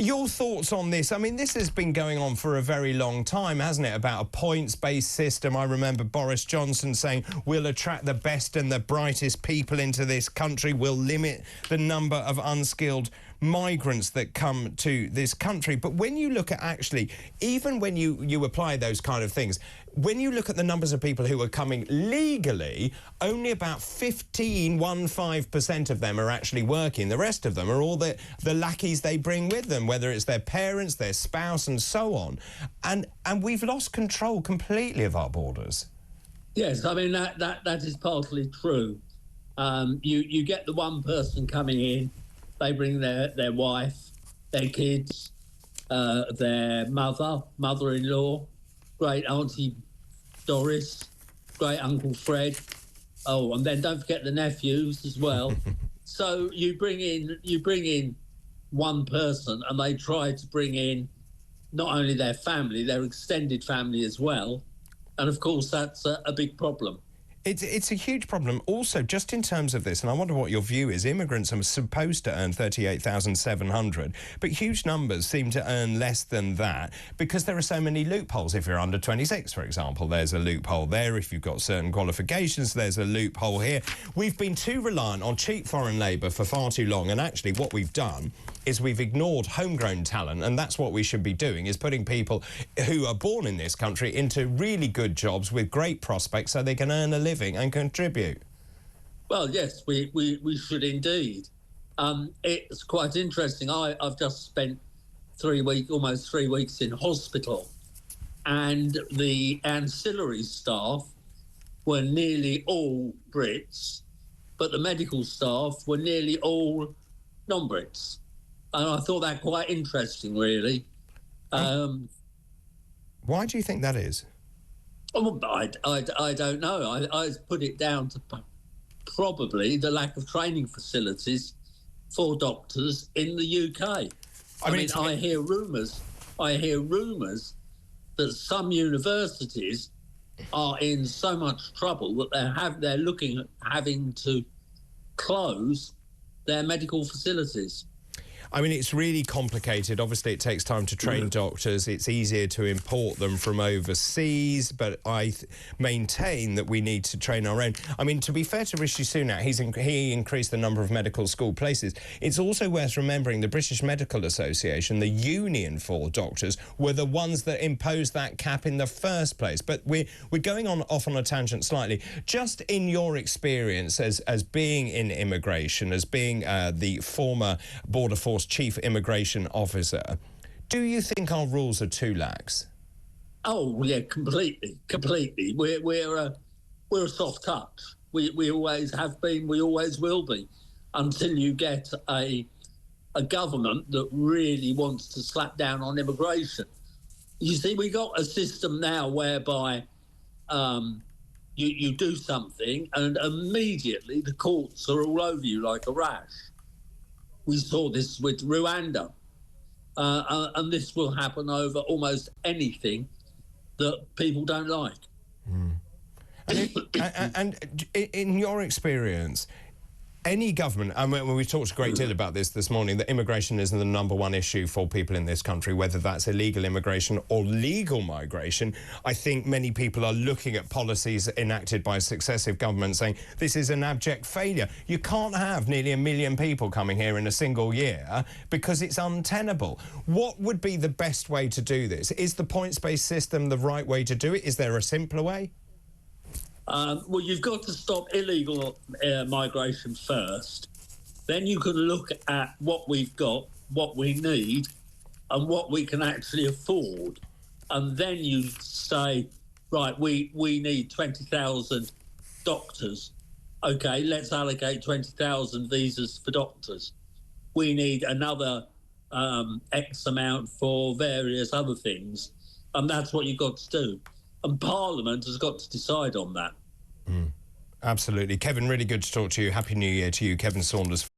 Your thoughts on this? I mean, this has been going on for a very long time, hasn't it, about a points-based system. I remember Boris Johnson saying, we'll attract the best and the brightest people into this country, we'll limit the number of unskilled migrants that come to this country. But when you look at actually, even when you apply those kind of things, when you look at the numbers of people who are coming legally, only about 15% of them are actually working. The rest of them are all the lackeys they bring with them, whether it's their parents, their spouse, and so on. And we've lost control completely of our borders. Yes, I mean, that is partly true. You get the one person coming in, they bring their wife, their kids, their mother-in-law, great Auntie Doris, great Uncle Fred. Oh, and then don't forget the nephews as well. So you bring in one person, and they try to bring in not only their family, their extended family as well. And of course, that's a big problem. It's a huge problem. Also, just in terms of this, and I wonder what your view is, immigrants are supposed to earn $38,700, but huge numbers seem to earn less than that because there are so many loopholes. If you're under 26, for example, there's a loophole there. If you've got certain qualifications, there's a loophole here. We've been too reliant on cheap foreign labour for far too long, and actually what we've done is we've ignored homegrown talent, and that's what we should be doing, is putting people who are born in this country into really good jobs with great prospects so they can earn a living and contribute. Well, yes, we should indeed. It's quite interesting. I've just spent almost 3 weeks in hospital, and the ancillary staff were nearly all Brits, but the medical staff were nearly all non-Brits. And I thought that quite interesting, really. Why do you think that is? Oh, I don't know. I put it down to probably the lack of training facilities for doctors in the UK. I mean, I hear rumours that some universities are in so much trouble that they're looking at having to close their medical facilities. I mean, it's really complicated. Obviously, it takes time to train doctors. It's easier to import them from overseas, but I maintain that we need to train our own. I mean, to be fair to Rishi Sunak, he increased the number of medical school places. It's also worth remembering the British Medical Association, the union for doctors, were the ones that imposed that cap in the first place. But we're going off on a tangent slightly. Just in your experience as being in immigration, as being the former Border Force Chief Immigration Officer, do you think our rules are too lax? Oh yeah, completely. We're a soft touch. We always have been. We always will be, until you get a government that really wants to slap down on immigration. You see, we got a system now whereby you do something and immediately the courts are all over you like a rash. We saw this with Rwanda, and this will happen over almost anything that people don't like. And in your experience, any government, I mean, we talked a great deal about this morning, that immigration is the #1 issue for people in this country, whether that's illegal immigration or legal migration. I think many people are looking at policies enacted by successive governments saying this is an abject failure. You can't have nearly 1 million people coming here in a single year because it's untenable. What would be the best way to do this? Is the points-based system the right way to do it? Is there a simpler way? Well, you've got to stop illegal migration first. Then you can look at what we've got, what we need, and what we can actually afford. And then you say, right, we need 20,000 doctors. OK, let's allocate 20,000 visas for doctors. We need another X amount for various other things. And that's what you've got to do. And Parliament has got to decide on that. Absolutely. Kevin, really good to talk to you. Happy New Year to you. Kevin Saunders.